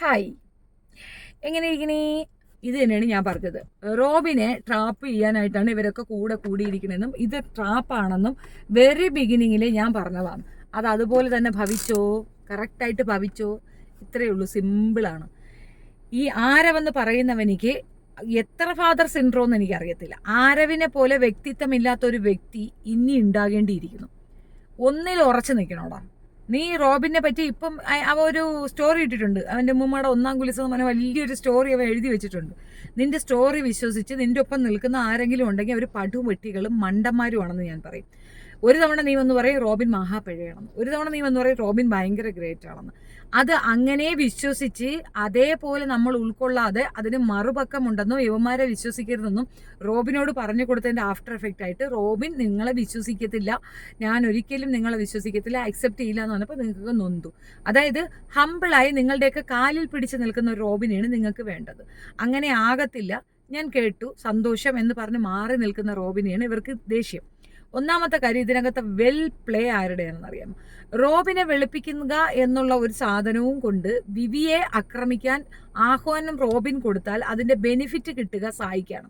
Hi, എങ്ങനെ ഇരിക്കണേ? ഇത് തന്നെയാണ് ഞാൻ പറഞ്ഞത്. റോബിനെ ട്രാപ്പ് ചെയ്യാനായിട്ടാണ് ഇവരൊക്കെ കൂടെ കൂടിയിരിക്കണമെന്നും ഇത് ട്രാപ്പാണെന്നും വെരി ബിഗിനിങ്ങിൽ ഞാൻ പറഞ്ഞതാണ്. അത് അതുപോലെ തന്നെ ഭവിച്ചോ? കറക്റ്റായിട്ട് ഭവിച്ചോ? ഇത്രയേ ഉള്ളൂ, സിമ്പിളാണ്. ഈ ആരവെന്ന് പറയുന്നവനിക്ക് എത്ര ഫാദർ സിൻഡ്രോം എന്ന് എനിക്കറിയത്തില്ല. ആരവിനെ പോലെ വ്യക്തിത്വമില്ലാത്തൊരു വ്യക്തി ഇനി ഉണ്ടാകേണ്ടിയിരിക്കുന്നു. ഒന്നിൽ ഉറച്ചു നിൽക്കണോടാ. നീ റോബിനെ പറ്റി ഇപ്പം അവ ഒരു സ്റ്റോറി ഇട്ടിട്ടുണ്ട്. അവൻ്റെ ഉമ്മയുടെ ഒന്നാം കുലിസം എന്ന് പറഞ്ഞ വലിയൊരു സ്റ്റോറി അവൻ എഴുതി വെച്ചിട്ടുണ്ട്. നിന്റെ സ്റ്റോറി വിശ്വസിച്ച് നിന്റെ ഒപ്പം നിൽക്കുന്ന ആരെങ്കിലും ഉണ്ടെങ്കിൽ അവർ പടുവെട്ടികളും മണ്ടന്മാരുമാണെന്ന് ഞാൻ പറയും. ഒരു തവണ നീ വന്ന് പറയും റോബിൻ മഹാപിഴയാണെന്ന്, ഒരു തവണ നീ വന്ന് പറയും റോബിൻ ഭയങ്കര ഗ്രേറ്റ് ആണെന്ന്. അത് അങ്ങനെ വിശ്വസിച്ച് അതേപോലെ നമ്മൾ ഉൾക്കൊള്ളാതെ അതിന് മറുപക്കമുണ്ടെന്നോ യുവന്മാരെ വിശ്വസിക്കരുതെന്നും റോബിനോട് പറഞ്ഞു കൊടുത്തതിൻ്റെ ആഫ്റ്റർ എഫക്റ്റ് ആയിട്ട് റോബിൻ നിങ്ങളെ വിശ്വസിക്കത്തില്ല, ഞാൻ ഒരിക്കലും നിങ്ങളെ വിശ്വസിക്കത്തില്ല, അക്സെപ്റ്റ് ചെയ്യില്ല എന്ന് പറഞ്ഞപ്പോൾ നിങ്ങൾക്ക് നൊന്തു. അതായത് ഹമ്പിളായി നിങ്ങളുടെയൊക്കെ കാലിൽ പിടിച്ച് നിൽക്കുന്ന ഒരു റോബിനെയാണ് നിങ്ങൾക്ക് വേണ്ടത്. അങ്ങനെ ആകത്തില്ല, ഞാൻ കേട്ടു, സന്തോഷം എന്ന് പറഞ്ഞ് മാറി നിൽക്കുന്ന റോബിനെയാണ് ഇവർക്ക് ദേഷ്യം. ഒന്നാമത്തെ കാര്യം, ഇതിനകത്ത് വെൽ പ്ലേ ആരുടെയാണെന്ന് അറിയാമോ? റോബിനെ വെളുപ്പിക്കുക എന്നുള്ള ഒരു സാധനവും കൊണ്ട് വിവിയെ ആക്രമിക്കാൻ ആഹ്വാനം റോബിൻ കൊടുത്താൽ അതിന്റെ ബെനിഫിറ്റ് കിട്ടുക സായിക്കാണ്.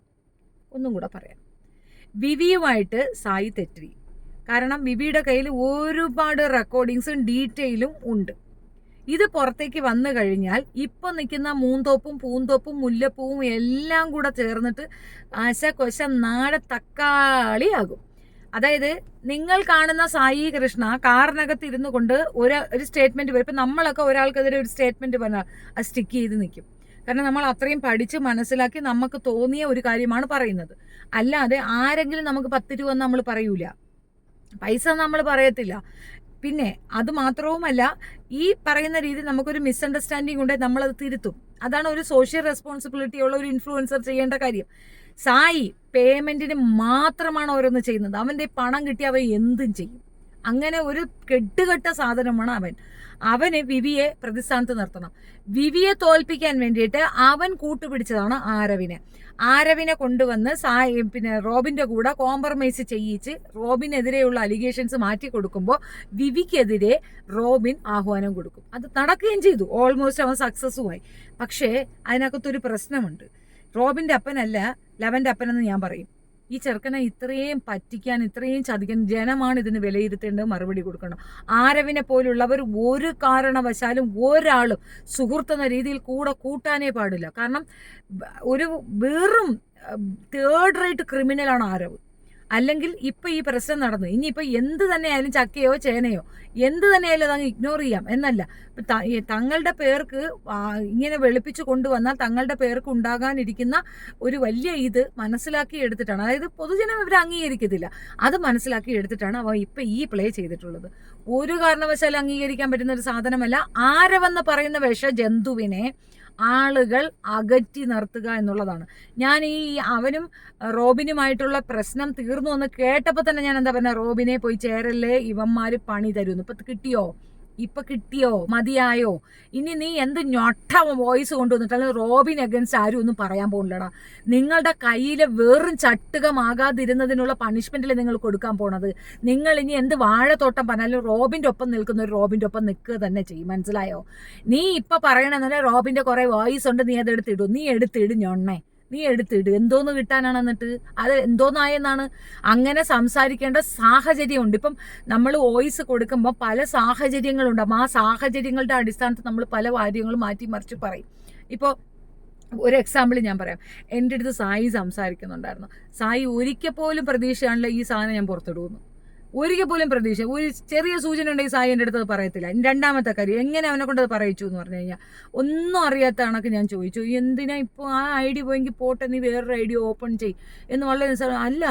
ഒന്നും കൂടെ പറയാം, വിവിയുമായിട്ട് സായി തെറ്റി. കാരണം വിവിയുടെ കയ്യിൽ ഒരുപാട് റെക്കോർഡിങ്സും ഡീറ്റെയിലും ഉണ്ട്. ഇത് പുറത്തേക്ക് വന്നു കഴിഞ്ഞാൽ ഇപ്പൊ നിൽക്കുന്ന മൂന്തോപ്പും പൂന്തോപ്പും മുല്ലപ്പൂവും എല്ലാം കൂടെ ചേർന്നിട്ട് ആശ നാട തക്കാളിയാകും. അതായത് നിങ്ങൾ കാണുന്ന സായി കൃഷ്ണ കാറിനകത്ത് ഇരുന്നു കൊണ്ട് ഒരു സ്റ്റേറ്റ്മെന്റ് വരും. ഇപ്പം നമ്മളൊക്കെ ഒരാൾക്കെതിരെ ഒരു സ്റ്റേറ്റ്മെന്റ് പറഞ്ഞാൽ അത് സ്റ്റിക്ക് ചെയ്ത് നിൽക്കും. കാരണം നമ്മൾ അത്രയും പഠിച്ച് മനസ്സിലാക്കി നമുക്ക് തോന്നിയ ഒരു കാര്യമാണ് പറയുന്നത്. അല്ലാതെ ആരെങ്കിലും നമുക്ക് 10 രൂപ നമ്മൾ പറയൂല, പൈസ നമ്മൾ പറയത്തില്ല. പിന്നെ അത് മാത്രവുമല്ല, ഈ പറയുന്ന രീതി നമുക്കൊരു മിസ്അണ്ടർസ്റ്റാൻഡിങ് ഉണ്ടെങ്കിൽ നമ്മളത് തിരുത്തും. അതാണ് ഒരു സോഷ്യൽ റെസ്പോൺസിബിലിറ്റി ഉള്ള ഒരു ഇൻഫ്ലുവൻസർ ചെയ്യേണ്ട കാര്യം. സായി പേയ്മെന്റിന് മാത്രമാണ് ഓരോന്ന് ചെയ്യുന്നത്. അവന്റെ പണം കിട്ടി അവൻ എന്തും ചെയ്യും. അങ്ങനെ ഒരു കെട്ടുകെട്ട സാധനമാണ് അവൻ. അവന് വിവിയെ പ്രതിസ്ഥാനത്ത് നിർത്തണം. വിവിയെ തോൽപ്പിക്കാൻ വേണ്ടിയിട്ട് അവൻ കൂട്ടുപിടിച്ചതാണ് ആരവിനെ കൊണ്ടുവന്ന് പിന്നെ റോബിന്റെ കൂടെ കോംപ്രമൈസ് ചെയ്യിച്ച് റോബിനെതിരെയുള്ള അലിഗേഷൻസ് മാറ്റി കൊടുക്കുമ്പോൾ വിവിക്കെതിരെ റോബിൻ ആഹ്വാനം കൊടുക്കും. അത് നടക്കുകയും ചെയ്തു, ഓൾമോസ്റ്റ് അവൻ സക്സസ്സുമായി. പക്ഷേ അതിനകത്തൊരു പ്രശ്നമുണ്ട്. റോബിന്റെ അപ്പനല്ല ലവന്റെ അപ്പനെന്ന് ഞാൻ പറയും. ഈ ചെറുക്കനെ ഇത്രയും പറ്റിക്കാൻ, ഇത്രയും ചതിക്കാൻ ജനമാണ് ഇതിന് വിലയിരുത്തേണ്ടത്, മറുപടി കൊടുക്കണം. ആരവിനെ പോലുള്ളവർ ഒരു കാരണവശാലും ഒരാളും സുഹൃത്തെന്ന രീതിയിൽ കൂടെ കൂട്ടാനേ പാടില്ല. കാരണം ഒരു വെറും തേർഡ് റേറ്റ് ക്രിമിനലാണ് ആരവ്. അല്ലെങ്കിൽ ഇപ്പൊ ഈ പ്രശ്നം നടന്നു, ഇനിയിപ്പോൾ എന്ത് തന്നെയായാലും ചക്കയോ ചേനയോ എന്ത് തന്നെയായാലും അതങ്ങ് ഇഗ്നോർ ചെയ്യാം എന്നല്ല. തങ്ങളുടെ പേർക്ക് ഇങ്ങനെ വെളുപ്പിച്ച് കൊണ്ടുവന്നാൽ തങ്ങളുടെ പേർക്ക് ഉണ്ടാകാനിരിക്കുന്ന ഒരു വലിയ ഇത് മനസ്സിലാക്കി എടുത്തിട്ടാണ്, അതായത് പൊതുജനം ഇവർ അംഗീകരിക്കത്തില്ല, അത് മനസ്സിലാക്കി എടുത്തിട്ടാണ് അവ ഇപ്പൊ ഈ പ്ലേ ചെയ്തിട്ടുള്ളത്. ഒരു കാരണവശാലും അംഗീകരിക്കാൻ പറ്റുന്ന ഒരു സാധനമല്ല. ആരവെന്ന് പറയുന്ന വിഷജന്തുവിനെ ആളുകൾ അകറ്റി നിർത്തുക എന്നുള്ളതാണ്. ഞാൻ ഈ അവനും റോബിനുമായിട്ടുള്ള പ്രശ്നം തീർന്നു എന്ന് കേട്ടപ്പോൾ തന്നെ ഞാൻ എന്താ പറഞ്ഞ, റോബിനെ പോയി ചേരല്ലേ, ഇവന്മാര് പണി തരുന്നു. ഇപ്പൊ കിട്ടിയോ? മതിയായോ? ഇനി നീ എന്ത് ഞൊട്ട വോയിസ് കൊണ്ടുവന്നിട്ടാണ് റോബിൻ അഗൻസ്റ്റ് ആരും ഒന്നും പറയാൻ പോകുന്നില്ലടാ. നിങ്ങളുടെ കയ്യിൽ വെറും ചട്ടുകമാകാതിരുന്നതിനുള്ള പണിഷ്മെന്റിൽ നിങ്ങൾ കൊടുക്കാൻ പോണത്. നിങ്ങൾ ഇനി എന്ത് വാഴത്തോട്ടം പറഞ്ഞാലും റോബിന്റെ ഒപ്പം നിൽക്കുന്നവർ റോബിന്റെ ഒപ്പം നിൽക്കുക തന്നെ ചെയ്യും, മനസ്സിലായോ? നീ ഇപ്പൊ പറയണെന്നല്ലേ റോബിന്റെ കുറെ വോയിസ് ഉണ്ട്, നീ അത് എടുത്തിടും. നീ എടുത്തിട് ഞൊണ്ണേ, നീ എടുത്തിട്. എന്തോന്ന് കിട്ടാനാണ് എന്നിട്ട്? അത് എന്തോന്നായെന്നാണ്? അങ്ങനെ സംസാരിക്കേണ്ട സാഹചര്യമുണ്ട്. ഇപ്പം നമ്മൾ വോയിസ് കൊടുക്കുമ്പോൾ പല സാഹചര്യങ്ങളുണ്ടാകും. ആ സാഹചര്യങ്ങളുടെ അടിസ്ഥാനത്തിൽ നമ്മൾ പല കാര്യങ്ങളും മാറ്റി മറിച്ച് പറയും. ഇപ്പോൾ ഒരു എക്സാമ്പിൾ ഞാൻ പറയാം. എൻ്റെ അടുത്ത് സായി സംസാരിക്കുന്നുണ്ടായിരുന്നു. സായി ഒരിക്കൽ പോലും പ്രതീക്ഷയാണല്ലോ ഈ സാധനം ഞാൻ പുറത്തിടുന്നു. ഒരിക്കൽ പോലും പ്രതീക്ഷ, ഒരു ചെറിയ സൂചന ഉണ്ടെങ്കിൽ സായി എൻ്റെ അടുത്ത് പറയത്തില്ല. രണ്ടാമത്തെ കാര്യം, എങ്ങനെ അവനെ കൊണ്ട് അത് പറയിച്ചു എന്ന് പറഞ്ഞു കഴിഞ്ഞാൽ ഒന്നും അറിയാത്ത കണക്ക് ഞാൻ ചോദിച്ചു, എന്തിനാ ഇപ്പോൾ ആ ഐ ഡി പോയെങ്കിൽ പോട്ടെ, നീ വേറൊരു ഐ ഡി ഓപ്പൺ ചെയ് എന്ന് വളരെ അല്ല.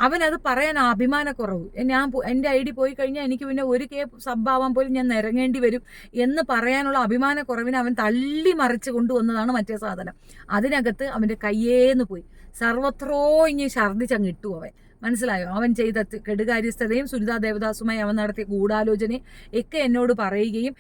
അവനത് പറയാൻ അഭിമാനക്കുറവ്. എൻ്റെ ഐ ഡി പോയി കഴിഞ്ഞാൽ എനിക്ക് പിന്നെ ഒരു സബ്ബാവാൻ പോലും ഞാൻ നിരങ്ങേണ്ടി വരും എന്ന് പറയാനുള്ള അഭിമാനക്കുറവിന് അവൻ തള്ളി മറിച്ച് കൊണ്ടുവന്നതാണ് മറ്റേ സാധനം. അതിനകത്ത് അവൻ്റെ കയ്യേന്ന് പോയി സർവത്രോ ഇനി ഛർദ്ദിച്ചങ്ങ് ഇട്ടു അവൻ. മനസ്സിലായോ? അവൻ ചെയ്ത കെടുകാര്യസ്ഥതയും സുനിതാ ദേവദാസുമായി അവൻ നടത്തിയ ഗൂഢാലോചനയും ഒക്കെ എന്നോട് പറയുകയും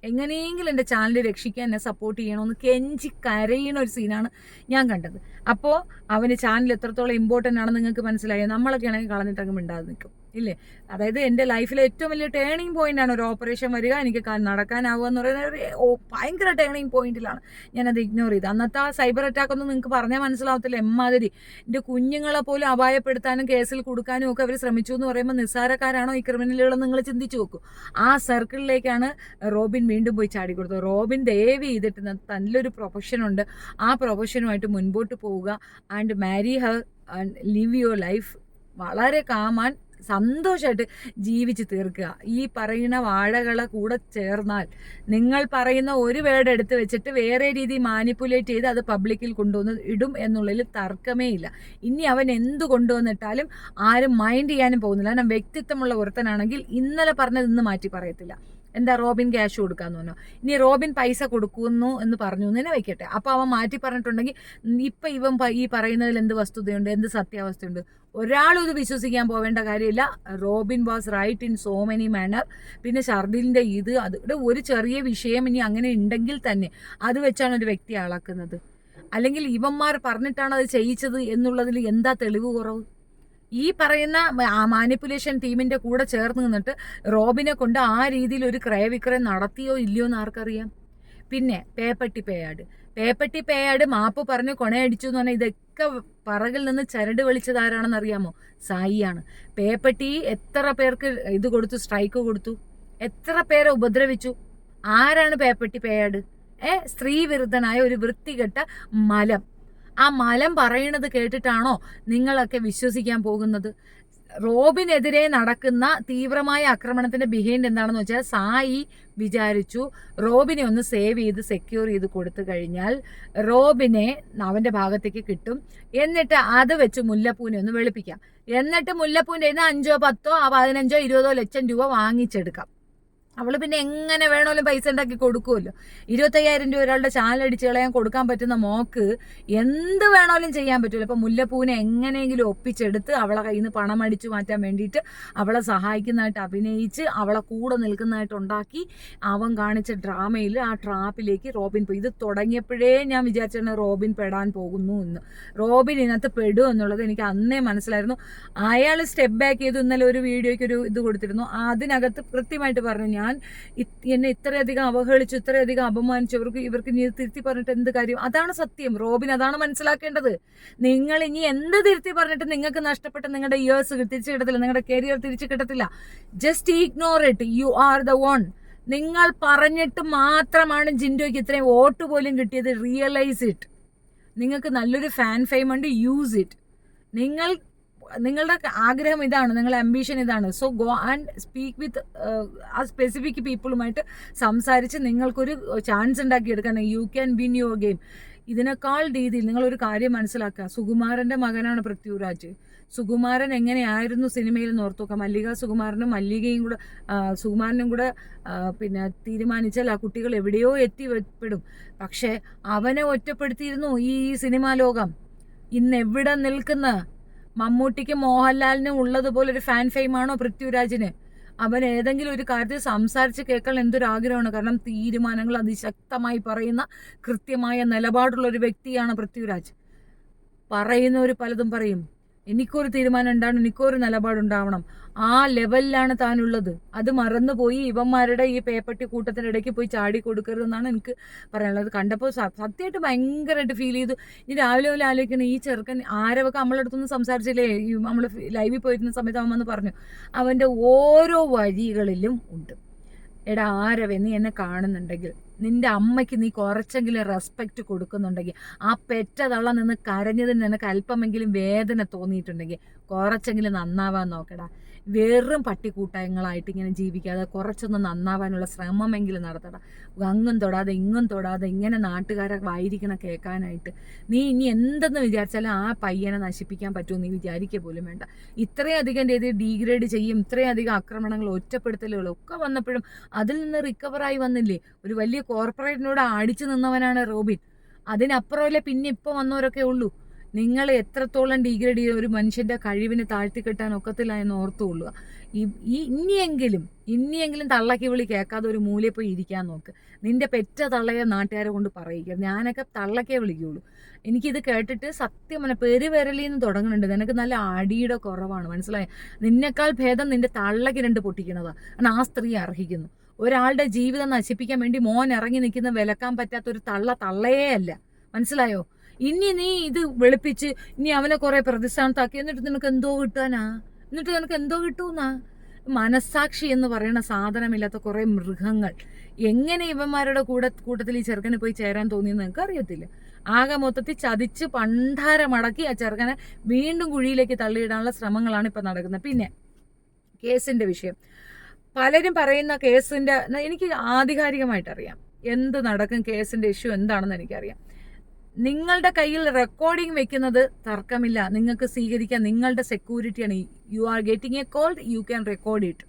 എങ്ങനെയെങ്കിലും എൻ്റെ ചാനൽ രക്ഷിക്കാൻ എന്നെ സപ്പോർട്ട് ചെയ്യണമെന്ന് കെഞ്ചി കരയണ ഒരു സീനാണ് ഞാൻ കണ്ടത്. അപ്പോൾ അവന് ചാനൽ എത്രത്തോളം ഇമ്പോർട്ടൻ്റ് ആണെന്ന് നിങ്ങൾക്ക് മനസ്സിലായോ? നമ്മളൊക്കെ ആണെങ്കിൽ കളഞ്ഞിട്ടങ്ങ് മിണ്ടാതെ നിൽക്കും. ഇല്ലേ? അതായത് എൻ്റെ ലൈഫിലെ ഏറ്റവും വലിയ ടേണിംഗ് പോയിന്റാണ് ഒരു ഓപ്പറേഷൻ വരിക, എനിക്ക് നടക്കാനാവുക എന്ന് പറയുന്ന ഒരു ഭയങ്കര ടേണിംഗ് പോയിന്റിലാണ് ഞാനത് ഇഗ്നോർ ചെയ്ത്. അന്നത്തെ ആ സൈബർ അറ്റാക്ക് ഒന്നും നിങ്ങൾക്ക് പറഞ്ഞാൽ മനസ്സിലാവത്തില്ല. എമ്മാതിരി എൻ്റെ കുഞ്ഞുങ്ങളെ പോലും അപായപ്പെടുത്താനും കേസിൽ കൊടുക്കാനും ഒക്കെ അവർ ശ്രമിച്ചു എന്ന് പറയുമ്പോൾ നിസ്സാരക്കാരാണോ ഈ ക്രിമിനലുകളെന്ന് നിങ്ങൾ ചിന്തിച്ചു നോക്കൂ. ആ സർക്കിളിലേക്കാണ് റോബിൻ വീണ്ടും പോയി ചാടിക്കൊടുത്തത്. റോബിൻ ദയവ് ചെയ്തിട്ട് നല്ലൊരു പ്രൊഫഷനുണ്ട്, ആ പ്രൊഫഷനുമായിട്ട് മുൻപോട്ട് പോവുക and marry her and live your life. വളരെ കാമാൻ സന്തോഷമായിട്ട് ജീവിച്ച് തീർക്കുക. ഈ പറയുന്ന വാഴകളെ കൂടെ ചേർന്നാൽ നിങ്ങൾ പറയുന്ന ഒരു വേർഡ് എടുത്ത് വെച്ചിട്ട് വേറെ രീതി മാനിപ്പുലേറ്റ് ചെയ്ത് അത് പബ്ലിക്കിൽ കൊണ്ടുവന്ന് ഇടും എന്നുള്ളതിൽ തർക്കമേ ഇല്ല. ഇനി അവൻ എന്ത് കൊണ്ടുവന്നിട്ടാലും ആരും മൈൻഡ് ചെയ്യാനും പോകുന്നില്ല. കാരണം വ്യക്തിത്വമുള്ള ഒരുത്തനാണെങ്കിൽ ഇന്നലെ പറഞ്ഞത് ഇന്ന് മാറ്റി പറയത്തില്ല. എന്താ റോബിൻ ക്യാഷ് കൊടുക്കാന്ന് പറഞ്ഞോ, ഇനി റോബിൻ പൈസ കൊടുക്കുന്നു എന്ന് പറഞ്ഞു തന്നെ വെക്കട്ടെ. അപ്പോൾ അവൻ മാറ്റി പറഞ്ഞിട്ടുണ്ടെങ്കിൽ ഇപ്പം ഇവൻ ഈ പറയുന്നതിൽ എന്ത് വസ്തുതയുണ്ട്, എന്ത് സത്യാവസ്ഥയുണ്ട്? ഒരാളും ഇത് വിശ്വസിക്കാൻ പോവേണ്ട കാര്യമില്ല. Robin was right in so many manner. പിന്നെ ഷർദിലിൻ്റെ അതിവിടെ ഒരു ചെറിയ വിഷയം ഇനി അങ്ങനെ ഉണ്ടെങ്കിൽ തന്നെ അത് വെച്ചാണ് ഒരു വ്യക്തി അളക്കുന്നത്. അല്ലെങ്കിൽ ഇവന്മാർ പറഞ്ഞിട്ടാണ് അത് ചെയ്യിച്ചത് എന്നുള്ളതിൽ എന്താ തെളിവ് കുറവ്? ഈ പറയുന്ന മാനിപ്പുലേഷൻ ടീമിൻ്റെ കൂടെ ചേർന്ന് നിന്നിട്ട് റോബിനെ കൊണ്ട് ആ രീതിയിൽ ഒരു ക്രയവിക്രയം നടത്തിയോ ഇല്ലയോ എന്ന് ആർക്കറിയാം? പിന്നെ പേപ്പട്ടി പേയാട് മാപ്പ് പറഞ്ഞ് കൊണയടിച്ചു എന്ന് പറഞ്ഞാൽ ഇതൊക്കെ പറകിൽ നിന്ന് ചരട് വലിച്ചത് ആരാണെന്ന് അറിയാമോ? സായിയാണ്. പേപ്പട്ടി എത്ര പേർക്ക് ഇത് കൊടുത്തു, സ്ട്രൈക്ക് കൊടുത്തു, എത്ര പേരെ ഉപദ്രവിച്ചു? ആരാണ് പേപ്പട്ടി പേയാട്? സ്ത്രീ വിരുദ്ധനായ ഒരു വൃത്തികെട്ട മലം. ആ മലം പറയണത് കേട്ടിട്ടാണോ നിങ്ങളൊക്കെ വിശ്വസിക്കാൻ പോകുന്നത്? റോബിനെതിരെ നടക്കുന്ന തീവ്രമായ ആക്രമണത്തിന്റെ ബിഹൈൻഡ് എന്താണെന്ന് വെച്ചാൽ സായി വിചാരിച്ചു റോബിനെ ഒന്ന് സേവ് ചെയ്ത് സെക്യൂർ ചെയ്ത് കൊടുത്തു കഴിഞ്ഞാൽ റോബിനെ അവന്റെ ഭാഗത്തേക്ക് കിട്ടും, എന്നിട്ട് അത് വെച്ച് മുല്ലപ്പൂവിനെ ഒന്ന് വെളുപ്പിക്കാം, എന്നിട്ട് മുല്ലപ്പൂവിൻ്റെ 5, 10, 15, 20 ലക്ഷം രൂപ വാങ്ങിച്ചെടുക്കാം. അവൾ പിന്നെ എങ്ങനെ വേണമല്ലോ പൈസ ഉണ്ടാക്കി കൊടുക്കുമല്ലോ. 25,000 രൂപ ഒരാളുടെ ചാനലടിച്ച് കളയാൻ കൊടുക്കാൻ പറ്റുന്ന മോക്ക് എന്ത് വേണമല്ലോ ചെയ്യാൻ പറ്റുമല്ലോ. അപ്പം മുല്ലപ്പൂവിനെ എങ്ങനെയെങ്കിലും ഒപ്പിച്ചെടുത്ത് അവളെ കയ്യിൽ നിന്ന് പണം അടിച്ചു മാറ്റാൻ വേണ്ടിയിട്ട് അവളെ സഹായിക്കുന്നതായിട്ട് അഭിനയിച്ച് അവളെ കൂടെ നിൽക്കുന്നതായിട്ട് ഉണ്ടാക്കി അവൻ കാണിച്ച ഡ്രാമയിൽ ആ ട്രാപ്പിലേക്ക് റോബിൻ പോയി. ഇത് തുടങ്ങിയപ്പോഴേ ഞാൻ വിചാരിച്ചാണ് റോബിൻ പെടാൻ പോകുന്നു എന്ന്. റോബിൻ ഇതിനകത്ത് പെടും എന്നുള്ളത് എനിക്ക് അന്നേ മനസ്സിലായിരുന്നു. അയാൾ സ്റ്റെപ്പ് ബാക്ക് ചെയ്തു. ഇന്നലെ ഒരു വീഡിയോയ്ക്ക് ഒരു ഇത് കൊടുത്തിരുന്നു, അതിനകത്ത് കൃത്യമായിട്ട് പറഞ്ഞു ഞാൻ എന്നെ ഇത്രയധികം അവഹേളിച്ചു, ഇത്രയധികം അപമാനിച്ചു, ഇവർക്ക് ഇനി തിരുത്തി പറഞ്ഞിട്ട് എന്ത് കാര്യം? അതാണ് സത്യം. റോബിൻ അതാണ് മനസ്സിലാക്കേണ്ടത്. നിങ്ങൾ ഇനി എന്ത് തിരുത്തി പറഞ്ഞിട്ട് നിങ്ങൾക്ക് നഷ്ടപ്പെട്ട നിങ്ങളുടെ ഇയേഴ്സ് തിരിച്ചു കിട്ടത്തില്ല, നിങ്ങളുടെ കരിയർ തിരിച്ചു കിട്ടത്തില്ല. Just ignore it. You are the one. നിങ്ങൾ പറഞ്ഞിട്ട് മാത്രമാണ് ജിൻഡോയ്ക്ക് ഇത്രയും വോട്ട് പോലും കിട്ടിയത്. Realise it. നിങ്ങൾക്ക് നല്ലൊരു ഫാൻ ഫെയിം ഉണ്ട്, യൂസ് ഇറ്റ്. നിങ്ങളുടെ ആഗ്രഹം ഇതാണ്, നിങ്ങളുടെ അംബിഷൻ ഇതാണ്. സോ ഗോ ആൻഡ് സ്പീക്ക് വിത്ത് ആ സ്പെസിഫിക് പീപ്പിളുമായിട്ട് സംസാരിച്ച് നിങ്ങൾക്കൊരു ചാൻസ് ഉണ്ടാക്കിയെടുക്കാൻ. You can win your game. ഇതിനേക്കാൾ രീതിയിൽ നിങ്ങളൊരു കാര്യം മനസ്സിലാക്കുക. സുകുമാരൻ്റെ മകനാണ് പൃഥ്വിരാജ്. സുകുമാരൻ എങ്ങനെയായിരുന്നു സിനിമയിൽ എന്ന് ഓർത്തു നോക്കാം. സുകുമാരനും കൂടെ പിന്നെ തീരുമാനിച്ചാൽ ആ കുട്ടികൾ എവിടെയോ എത്തിപ്പെടും. പക്ഷേ അവനെ ഒറ്റപ്പെടുത്തിയിരുന്നു ഈ സിനിമാ ലോകം. ഇന്ന് എവിടെ നിൽക്കുന്ന മമ്മൂട്ടിക്ക് മോഹൻലാലിനും ഉള്ളതുപോലെ ഒരു ഫാൻ ഫെയിമാണോ പൃഥ്വിരാജിന്? അവൻ ഏതെങ്കിലും ഒരു കാര്യത്തിൽ സംസാരിച്ച് കേൾക്കാൻ എന്തൊരാഗ്രഹമാണ്. കാരണം തീരുമാനങ്ങൾ അതിശക്തമായി പറയുന്ന കൃത്യമായ നിലപാടുള്ള ഒരു വ്യക്തിയാണ് പൃഥ്വിരാജ്. പറയുന്നവർ പലതും പറയും. എനിക്കൊരു തീരുമാനം ഉണ്ടാവണം, എനിക്കൊരു നിലപാടുണ്ടാവണം. ആ ലെവലിലാണ് താനുള്ളത്. അത് മറന്നുപോയി ഇവന്മാരുടെ ഈ പേപ്പട്ടി കൂട്ടത്തിനിടയ്ക്ക് പോയി ചാടി കൊടുക്കരുതെന്നാണ് എനിക്ക് പറയാനുള്ളത്. കണ്ടപ്പോൾ സത്യമായിട്ട് ഭയങ്കരമായിട്ട് ഫീൽ ചെയ്തു. ഇനി രാവിലെ പോലെ ആലോചിക്കണം, ഈ ചെറുക്കൻ ആരവൊക്കെ നമ്മളടുത്തൊന്നും സംസാരിച്ചില്ലേ, നമ്മൾ ലൈവിൽ പോയിരുന്ന സമയത്ത് അവൻ വന്ന് പറഞ്ഞു അവൻ്റെ ഓരോ വഴികളിലും ഉണ്ട്. എടാ ആരവേ, നീ എന്നെ കാണുന്നുണ്ടെങ്കിൽ, നിന്റെ അമ്മയ്ക്ക് നീ കുറച്ചെങ്കിലും റെസ്പെക്റ്റ് കൊടുക്കുന്നുണ്ടെങ്കിൽ, ആ പെറ്റതള്ള നിന്ന് കരഞ്ഞതിന് നിനക്ക് അല്പമെങ്കിലും വേദന തോന്നിയിട്ടുണ്ടെങ്കിൽ കുറച്ചെങ്കിലും നന്നാവാൻ നോക്കടാ. വെറും പട്ടിക്കൂട്ടങ്ങളായിട്ട് ഇങ്ങനെ ജീവിക്കാതെ കുറച്ചൊന്ന് നന്നാവാനുള്ള ശ്രമമെങ്കിലും നടത്തടാ. അങ്ങും തൊടാതെ ഇങ്ങും തൊടാതെ ഇങ്ങനെ നാട്ടുകാരെ വായിരിക്കണം കേൾക്കാനായിട്ട്. നീ ഇനി എന്തെന്ന് വിചാരിച്ചാലും ആ പയ്യനെ നശിപ്പിക്കാൻ പറ്റുമോ നീ വിചാരിക്കുക പോലും വേണ്ട. ഇത്രയധികം രീതിയിൽ ഡീഗ്രേഡ് ചെയ്യും, ഇത്രയധികം ആക്രമണങ്ങൾ, ഒറ്റപ്പെടുത്തലുകളും ഒക്കെ വന്നപ്പോഴും അതിൽ നിന്ന് റിക്കവറായി വന്നില്ലേ. ഒരു വലിയ കോർപ്പറേറ്റിനോട് അടിച്ചു നിന്നവനാണ് റോബിൻ. അതിനപ്പുറമല്ലേ പിന്നെ ഇപ്പോൾ വന്നവരൊക്കെ ഉള്ളൂ. നിങ്ങൾ എത്രത്തോളം ഡീഗ്രേഡ് ചെയ്ത ഒരു മനുഷ്യൻ്റെ കഴിവിനെ താഴ്ത്തിക്കെട്ടാൻ ഒക്കത്തില്ല എന്ന് ഓർത്തുകൊള്ളുക. ഇനിയെങ്കിലും തള്ളക്കി വിളി കേൾക്കാതെ ഒരു മൂലയിൽ പോയി ഇരിക്കാൻ നോക്ക്. നിന്റെ പെറ്റ തള്ളയെ നാട്ടുകാരെ കൊണ്ട് പറയിക്കുക. ഞാനൊക്കെ തള്ളക്കേ വിളിക്കുകയുള്ളൂ. എനിക്കിത് കേട്ടിട്ട് സത്യം പറഞ്ഞ പെരുവിരലിന്ന് തുടങ്ങുന്നുണ്ട്. നിനക്ക് നല്ല അടിയുടെ കുറവാണ്, മനസ്സിലായോ? നിന്നെക്കാൾ ഭേദം നിന്റെ തള്ളക്ക് 2 പൊട്ടിക്കണതാണ്. കാരണം ആ സ്ത്രീ അർഹിക്കുന്നു. ഒരാളുടെ ജീവിതം നശിപ്പിക്കാൻ വേണ്ടി മോൻ ഇറങ്ങി നിൽക്കുന്ന വിലക്കാൻ പറ്റാത്ത ഒരു തള്ളയേ അല്ല, മനസ്സിലായോ? ഇനി നീ ഇത് വെളുപ്പിച്ച് ഇനി അവനെ കുറെ പ്രതിസ്ഥാനത്താക്കി എന്നിട്ട് നിനക്ക് എന്തോ കിട്ടൂന്നാ? മനസ്സാക്ഷി എന്ന് പറയുന്ന സാധനമില്ലാത്ത കുറെ മൃഗങ്ങൾ. എങ്ങനെ ഇവന്മാരുടെ കൂട്ടത്തിൽ ഈ ചെറുക്കന് പോയി ചേരാൻ തോന്നിയെന്ന് നിങ്ങൾക്ക് അറിയത്തില്ല. ആകെ മൊത്തത്തിൽ ചതിച്ച് പണ്ടാരമടക്കി ആ ചെറുക്കനെ വീണ്ടും കുഴിയിലേക്ക് തള്ളിയിടാനുള്ള ശ്രമങ്ങളാണ് ഇപ്പം നടക്കുന്നത്. പിന്നെ കേസിന്റെ വിഷയം, പലരും പറയുന്ന കേസിന്റെ, എനിക്ക് ആധികാരികമായിട്ടറിയാം എന്ത് നടക്കും, കേസിന്റെ ഇഷ്യൂ എന്താണെന്ന് എനിക്കറിയാം. നിങ്ങളുടെ കയ്യിൽ റെക്കോർഡിംഗ് വെക്കുന്നത് തർക്കമില്ല, നിങ്ങൾക്ക് സ്വീകരിക്കാൻ, നിങ്ങളുടെ സെക്യൂരിറ്റിയാണ്. You are getting a call, you can record it.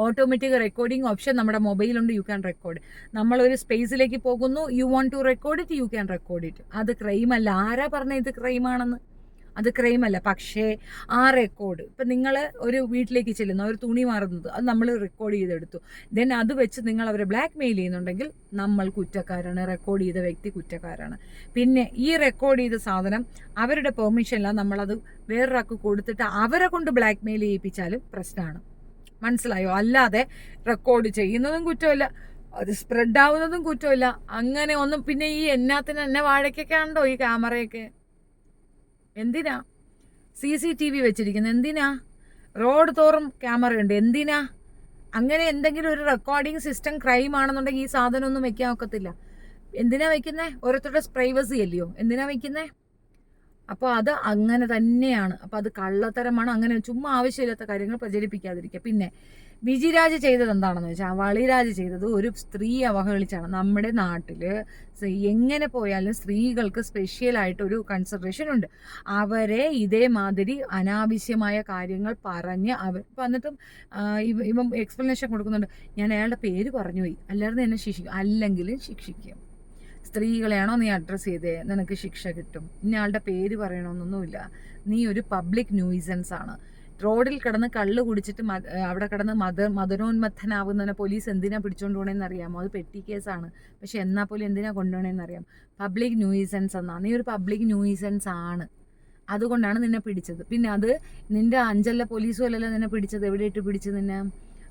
Automatic recording option നമ്മുടെ മൊബൈലുണ്ട്, യു ക്യാൻ റെക്കോർഡ്. നമ്മളൊരു സ്പേസിലേക്ക് പോകുന്നു, you want to record it, you can record it. അത് ക്രൈമല്ല. ആരാ പറഞ്ഞ ഇത് ക്രൈമാണെന്ന്? അത് ക്രൈമല്ല. പക്ഷേ ആ റെക്കോർഡ്, ഇപ്പം നിങ്ങൾ ഒരു വീട്ടിലേക്ക് ചെല്ലുന്ന ഒരു തുണി മാറുന്നത്, അത് നമ്മൾ റെക്കോർഡ് ചെയ്തെടുത്തു. ദെൻ അത് വെച്ച് നിങ്ങൾ അവരെ ബ്ലാക്ക് മെയിൽ ചെയ്യുന്നുണ്ടെങ്കിൽ നമ്മൾ കുറ്റക്കാരാണ്, റെക്കോർഡ് ചെയ്ത വ്യക്തി കുറ്റക്കാരാണ്. പിന്നെ ഈ റെക്കോർഡ് ചെയ്ത സാധനം അവരുടെ പെർമിഷനില്ല, നമ്മളത് വേറൊരാൾക്ക് കൊടുത്തിട്ട് അവരെ കൊണ്ട് ബ്ലാക്ക് മെയിൽ ചെയ്യിപ്പിച്ചാലും പ്രശ്നമാണ്, മനസ്സിലായോ? അല്ലാതെ റെക്കോർഡ് ചെയ്യുന്നതും കുറ്റമില്ല, അത് സ്പ്രെഡ് ആവുന്നതും കുറ്റമില്ല. അങ്ങനെ ഒന്നും. പിന്നെ ഈ എന്നെ വാഴയ്ക്കൊക്കെ ഉണ്ടോ ഈ ക്യാമറയൊക്കെ? എന്തിനാ CCTV വെച്ചിരിക്കുന്നത്? എന്തിനാ റോഡ് തോറും ക്യാമറയുണ്ട്? എന്തിനാ? അങ്ങനെ എന്തെങ്കിലും ഒരു റെക്കോർഡിംഗ് സിസ്റ്റം ക്രൈം ആണെന്നുണ്ടെങ്കിൽ ഈ സാധനം ഒന്നും വെക്കാൻ ഒക്കത്തില്ല. എന്തിനാ വെക്കുന്നേ? ഓരോരുത്തരുടെ പ്രൈവസി അല്ലയോ? എന്തിനാ വെക്കുന്നേ? അപ്പോൾ അത് അങ്ങനെ തന്നെയാണ്. അപ്പോൾ അത് കള്ളത്തരമാണ്. അങ്ങനെ ചുമ്മാ ആവശ്യമില്ലാത്ത കാര്യങ്ങൾ പ്രചരിപ്പിക്കാതിരിക്കുക. പിന്നെ വിജിരാജ് ചെയ്തത് എന്താണെന്ന് വെച്ചാൽ, വളിരാജ് ചെയ്തത് ഒരു സ്ത്രീയെ അവഹേളിച്ചാണ്. നമ്മുടെ നാട്ടിൽ എങ്ങനെ പോയാലും സ്ത്രീകൾക്ക് സ്പെഷ്യലായിട്ടൊരു കൺസിഡറേഷൻ ഉണ്ട്. അവരെ ഇതേമാതിരി അനാവശ്യമായ കാര്യങ്ങൾ പറഞ്ഞ് എന്നിട്ടും ഇവൻ എക്സ്പ്ലനേഷൻ കൊടുക്കുന്നുണ്ട്. ഞാൻ അയാളുടെ പേര് പറഞ്ഞുപോയി, അല്ലാതെ എന്നെ ശിക്ഷിക്കും. അല്ലെങ്കിലും ശിക്ഷിക്കും. സ്ത്രീകളെയാണോ നീ അഡ്രസ്സ് ചെയ്തേ, നിനക്ക് ശിക്ഷ കിട്ടും. ഇന്നയാളുടെ പേര് പറയണമെന്നൊന്നുമില്ല. നീ ഒരു പബ്ലിക് ന്യൂയിസൻസ് ആണ്. റോഡിൽ കിടന്ന് കള്ള് കുടിച്ചിട്ട് അവിടെ കിടന്ന് മദനോന്മത്തനാവുന്നതിനെ പോലീസ് എന്തിനാ പിടിച്ചോണ്ട് പോകണമെന്ന് അറിയാമോ? അത് പെട്ടി കേസാണ്. പക്ഷെ എന്നാൽ പോലും എന്തിനാ കൊണ്ടുപോകണമെന്ന് അറിയാം. പബ്ലിക് ന്യൂയിസൻസ് എന്നാ. നീ ഒരു പബ്ലിക് ന്യൂയിസൻസ് ആണ്, അതുകൊണ്ടാണ് നിന്നെ പിടിച്ചത്. പിന്നെ അത് നിന്റെ അഞ്ചല്ല പോലീസും അല്ലല്ലോ നിന്നെ പിടിച്ചത്. എവിടെ ഇട്ട് പിടിച്ചു നിന്നെ?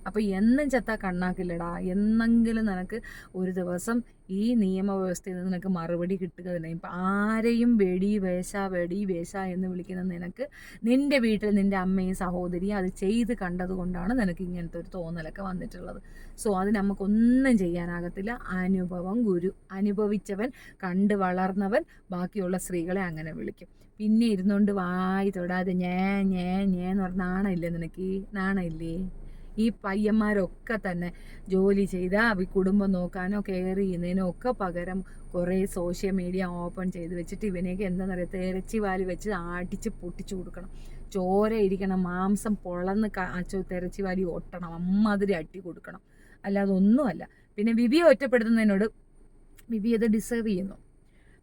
അപ്പോൾ എന്നും ചത്താ കണ്ണാക്കില്ലടാ. എന്നെങ്കിലും നിനക്ക് ഒരു ദിവസം ഈ നിയമവ്യവസ്ഥയിൽ നിന്ന് നിനക്ക് മറുപടി കിട്ടുക തന്നെ. ഇപ്പം ആരെയും വെടി വേശ എന്ന് വിളിക്കുന്ന നിനക്ക് നിൻ്റെ വീട്ടിൽ നിൻ്റെ അമ്മയും സഹോദരിയും അത് ചെയ്ത് കണ്ടതുകൊണ്ടാണ് നിനക്ക് ഇങ്ങനത്തെ ഒരു തോന്നലൊക്കെ വന്നിട്ടുള്ളത്. സോ അത് നമുക്കൊന്നും ചെയ്യാനാകത്തില്ല. അനുഭവം ഗുരു. അനുഭവിച്ചവൻ, കണ്ട് വളർന്നവൻ ബാക്കിയുള്ള സ്ത്രീകളെ അങ്ങനെ വിളിക്കും. പിന്നെ ഇരുന്നുകൊണ്ട് വായി തൊടാതെ എന്ന് പറഞ്ഞ നാണമില്ലേ നിനക്ക്? നാണമില്ലേ? ഈ പയ്യന്മാരൊക്കെ തന്നെ ജോലി ചെയ്താൽ കുടുംബം നോക്കാനോ കെയർ ചെയ്യുന്നതിനോ ഒക്കെ പകരം കുറേ സോഷ്യൽ മീഡിയ ഓപ്പൺ ചെയ്ത് വെച്ചിട്ട് ഇവനെയൊക്കെ എന്താണെന്നറിയാം, ഇറച്ചി വാലി വെച്ച് ആട്ടിച്ച് പൊട്ടിച്ചു കൊടുക്കണം. ചോര ഇരിക്കണം, മാംസം പൊളന്ന് ഇറച്ചി വാലി ഒട്ടണം, അമ്മാതിരി അട്ടി കൊടുക്കണം. അല്ലാതെ ഒന്നുമല്ല. പിന്നെ വിവിയെ ഒറ്റപ്പെടുത്തുന്നതിനോട് വിവി അത് ഡിസേർവ് ചെയ്യുന്നു.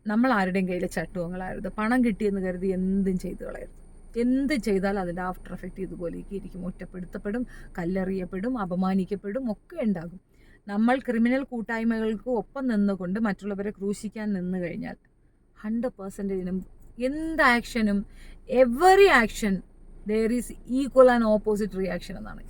നമ്മൾ ആരുടെയും കയ്യിലെ ചട്ടുവങ്ങളായിരുന്നു. പണം കിട്ടിയെന്ന് കരുതി എന്തും ചെയ്തു കളയരുത്. എന്ത് ചെയ്താലും അതിൻ്റെ ആഫ്റ്റർ എഫക്റ്റ് ഇതുപോലെയൊക്കെ ഇരിക്കും. ഒറ്റപ്പെടുത്തപ്പെടും, കല്ലെറിയപ്പെടും, അപമാനിക്കപ്പെടും, ഒക്കെ ഉണ്ടാകും. നമ്മൾ ക്രിമിനൽ കൂട്ടായ്മകൾക്ക് ഒപ്പം നിന്നുകൊണ്ട് മറ്റുള്ളവരെ ക്രൂശിക്കാൻ നിന്ന് കഴിഞ്ഞാൽ 100% എന്ത് ആക്ഷനും, every action there is equal and opposite reaction എന്നാണ്.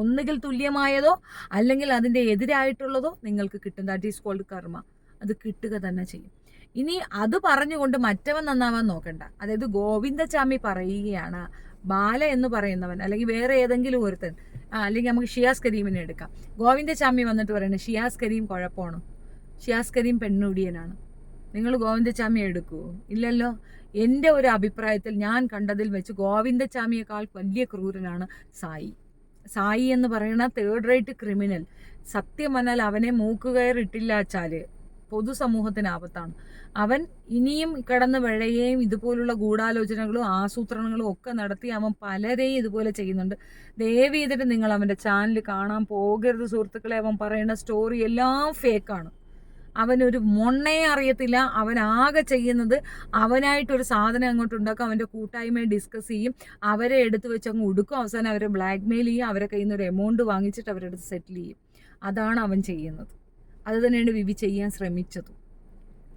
ഒന്നുകിൽ തുല്യമായതോ അല്ലെങ്കിൽ അതിൻ്റെ എതിരായിട്ടുള്ളതോ നിങ്ങൾക്ക് കിട്ടും. ദാറ്റ് ഈസ് കോൾഡ് കർമ്മ. അത് കിട്ടുക തന്നെ ചെയ്യും. ഇനി അത് പറഞ്ഞുകൊണ്ട് മറ്റവൻ നന്നാവാൻ നോക്കണ്ട. അതായത് ഗോവിന്ദചാമി പറയുകയാണ്, ബാല എന്ന് പറയുന്നവൻ അല്ലെങ്കിൽ വേറെ ഏതെങ്കിലും ഒരുത്തൻ, അല്ലെങ്കിൽ നമുക്ക് ഷിയാസ് കരീമിനെ എടുക്കാം. ഗോവിന്ദചാമി വന്നിട്ട് പറയുന്നത് ഷിയാസ് കരീം കുഴപ്പമാണ്, ഷിയാസ് കരീം പെണ്ണുടിയനാണ്. നിങ്ങൾ ഗോവിന്ദചാമി എടുക്കുമോ? ഇല്ലല്ലോ. എൻ്റെ ഒരു അഭിപ്രായത്തിൽ ഞാൻ കണ്ടതിൽ വെച്ച് ഗോവിന്ദചാമിയേക്കാൾ വലിയ ക്രൂരനാണ് സായി എന്ന് പറയുന്ന 3rd rate ക്രിമിനൽ. സത്യം പറഞ്ഞാൽ അവനെ മൂക്കുകയറിട്ടില്ല വെച്ചാൽ പൊതുസമൂഹത്തിന് ആപത്താണ്. അവൻ ഇനിയും കിടന്ന് വിഴയുകയും ഇതുപോലുള്ള ഗൂഢാലോചനകളും ആസൂത്രണങ്ങളും ഒക്കെ നടത്തി അവൻ പലരെയും ഇതുപോലെ ചെയ്യുന്നുണ്ട്. ദയവ് ചെയ്തിട്ട് നിങ്ങൾ അവൻ്റെ ചാനൽ കാണാൻ പോകരുത് സുഹൃത്തുക്കളെ. അവൻ പറയുന്ന സ്റ്റോറി എല്ലാം ഫേക്കാണ്. അവനൊരു മൊണ്ണയെ അറിയത്തില്ല. അവനാകെ ചെയ്യുന്നത് അവനായിട്ടൊരു സാധനം അങ്ങോട്ട് ഉണ്ടാക്കും, അവൻ്റെ കൂട്ടായ്മയെ ഡിസ്കസ് ചെയ്യും, അവരെ എടുത്ത് വെച്ച് അങ്ങ് ഉടുക്കും, അവസാനം അവരെ ബ്ലാക്ക് മെയിൽ ചെയ്യും, അവരെ കയ്യിൽ നിന്ന് ഒരു എമൗണ്ട് വാങ്ങിച്ചിട്ട് അവരുടെ അടുത്ത് സെറ്റിൽ ചെയ്യും. അതാണ് അവൻ ചെയ്യുന്നത്. അത് തന്നെയാണ് വിവി ചെയ്യാൻ ശ്രമിച്ചതും.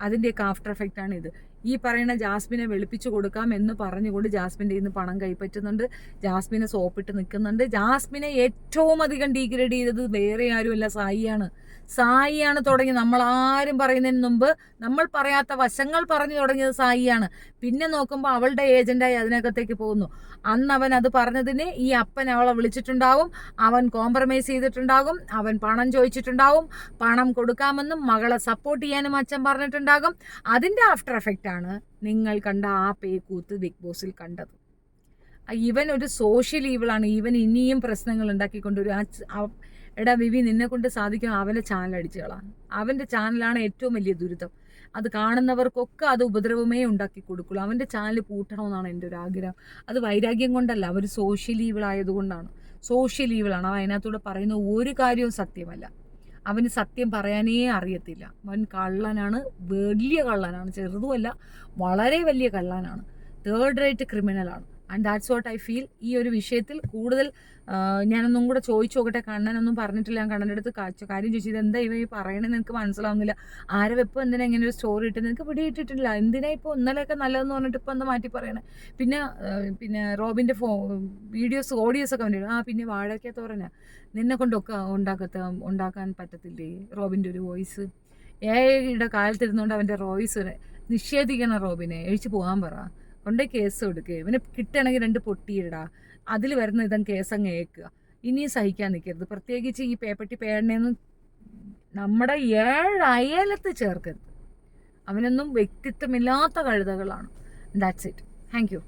അതിൻ്റെയൊക്കെ ആഫ്റ്റർ എഫക്റ്റാണ് ഇത്. ഈ പറയുന്ന ജാസ്മിനെ വെളുപ്പിച്ച് കൊടുക്കാം എന്ന് പറഞ്ഞുകൊണ്ട് ജാസ്മിൻ്റെ ഇന്ന് പണം കൈപ്പറ്റുന്നുണ്ട്, ജാസ്മിനെ സോപ്പിട്ട് നിൽക്കുന്നുണ്ട്. ജാസ്മിനെ ഏറ്റവും അധികം ഡീഗ്രേഡ് ചെയ്തത് വേറെ ആരുമല്ല, സായിയാണ് തുടങ്ങി. നമ്മളാരും പറയുന്നതിന് മുമ്പ് നമ്മൾ പറയാത്ത വശങ്ങൾ പറഞ്ഞു തുടങ്ങിയത് സായിയാണ്. പിന്നെ നോക്കുമ്പോൾ അവളുടെ ഏജന്റായി അതിനകത്തേക്ക് പോകുന്നു. അന്ന് അവൻ അത് പറഞ്ഞതിന് ഈ അപ്പൻ അവളെ വിളിച്ചിട്ടുണ്ടാവും, അവൻ കോംപ്രമൈസ് ചെയ്തിട്ടുണ്ടാകും, അവൻ പണം ചോദിച്ചിട്ടുണ്ടാവും, പണം കൊടുക്കാമെന്നും മകളെ സപ്പോർട്ട് ചെയ്യാനും അച്ഛൻ പറഞ്ഞിട്ടുണ്ടാകും. അതിൻ്റെ ആഫ്റ്റർ എഫക്റ്റാണ് നിങ്ങൾ കണ്ട ആ പേക്കൂത്ത് ബിഗ് ബോസിൽ കണ്ടത്. ഇവൻ ഒരു സോഷ്യൽ ഈവിളാണ്. ഇവൻ ഇനിയും പ്രശ്നങ്ങൾ ഉണ്ടാക്കിക്കൊണ്ടൊരു എടാ വിവി, നിന്നെ കൊണ്ട് സാധിക്കും അവൻ്റെ ചാനൽ അടിച്ചു കളാൻ. അവൻ്റെ ചാനലാണ് ഏറ്റവും വലിയ ദുരിതം. അത് കാണുന്നവർക്കൊക്കെ അത് ഉപദ്രവമേ ഉണ്ടാക്കി കൊടുക്കുള്ളൂ. അവൻ്റെ ചാനൽ പൂട്ടണമെന്നാണ് എൻ്റെ ഒരു ആഗ്രഹം. അത് വൈരാഗ്യം കൊണ്ടല്ല, അവർ സോഷ്യൽ ഈവിളായതുകൊണ്ടാണ്. സോഷ്യൽ ഈവിളാണ്. അവൻ അതിനകത്തൂടെ പറയുന്ന ഒരു കാര്യവും സത്യമല്ല. അവന് സത്യം പറയാനേ അറിയത്തില്ല. അവൻ കള്ളനാണ്, വലിയ കള്ളനാണ്, ചെറുതുമല്ല, വളരെ വലിയ കള്ളനാണ്, തേർഡ് റേറ്റ് ക്രിമിനലാണ്. And that's what I feel. ഈ ഒരു വിഷയത്തിൽ കൂടുതൽ ഞാനൊന്നും കൂടെ ചോദിച്ചു നോക്കട്ടെ. കണ്ണനൊന്നും പറഞ്ഞിട്ടില്ല. ഞാൻ കണ്ണൻ്റെ അടുത്ത് കാര്യം ചോദിച്ചത് എന്താ ഇവ ഈ പറയണമെന്ന് എനിക്ക് മനസ്സിലാവുന്നില്ല. ആരെ വെപ്പം എന്തിനാ ഇങ്ങനെ ഒരു സ്റ്റോറി ഇട്ട് എനിക്ക് പിടിയിട്ടിട്ടില്ല. എന്തിനാ ഇപ്പോൾ ഇന്നലെയൊക്കെ നല്ലതെന്ന് പറഞ്ഞിട്ട് ഇപ്പം എന്താ മാറ്റി പറയണേ? പിന്നെ റോബിൻ്റെ വീഡിയോസ് ഓഡിയോസൊക്കെ വേണ്ടി പിന്നെ വാഴയ്ക്ക തോരനാ നിന്നെ കൊണ്ടൊക്കെ ഉണ്ടാക്കാൻ പറ്റത്തില്ലേ? റോബിൻ്റെ ഒരു വോയിസ് ഏയുടെ കാലത്തിരുന്നുകൊണ്ട് അവൻ്റെ വോയിസ് നിഷേധിക്കണം. റോബിനെ എഴിച്ച് പോകാൻ പറ, കൊണ്ടേ കേസ് കൊടുക്കുക. ഇവന് കിട്ടണമെങ്കിൽ 2 പൊട്ടിയിടാ, അതിൽ വരുന്ന ഇതം കേസങ്ങ് ഏക്കുക. ഇനിയും സഹിക്കാൻ നിൽക്കരുത്. പ്രത്യേകിച്ച് ഈ പേപ്പട്ടി പേടനെയൊന്നും നമ്മുടെ 7 അയലത്ത് ചേർക്കരുത്. അവനൊന്നും വ്യക്തിത്വമില്ലാത്ത കഴുതകളാണ്. That's it. Thank U.